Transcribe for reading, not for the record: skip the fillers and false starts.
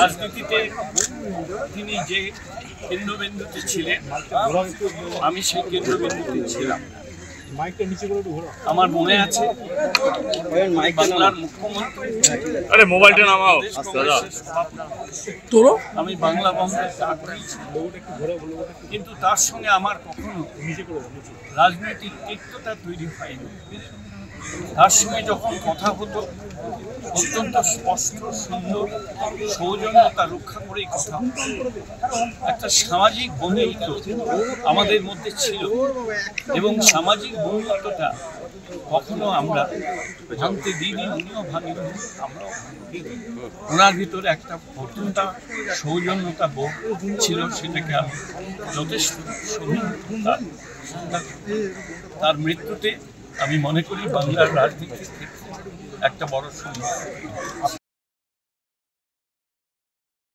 রাজনীতিতে তিনি যে কেন্দ্রবিন্দুতে ছিলেন, আমি সেই কেন্দ্রবিন্দুতে ছিলাম। আমার মনে আছে বাংলার মুখ্যমন্ত্রী, আমি বাংলা বন্ধের ডাক দিয়েছি, কিন্তু তার সঙ্গে আমার কখনো রাজনৈতিক তিক্ততা তৈরি হয়নি। তার সঙ্গে যখন কথা হতো অত্যন্ত স্পষ্ট, সুন্দর, সৌজন্যতা রক্ষা করেই কথা হতো। একটা সামাজিক বন্ধুত্ব আমাদের মধ্যে ছিল এবং সামাজিক বন্ধুত্বটা কখনো আমরা ভাঙতে দিইনি, উনিও ভাঙিনি, আমরাও ভাঙিনি। ওনার ভিতরে একটা ভদ্রতা, সৌজন্যতা বোধ ছিল, সেটাকে আমি যথেষ্ট সহিষ্ণুতা। তার মৃত্যুতে আমি মনে করি বাংলার রাজনীতির ক্ষেত্রে একটা বড় সমস্যা।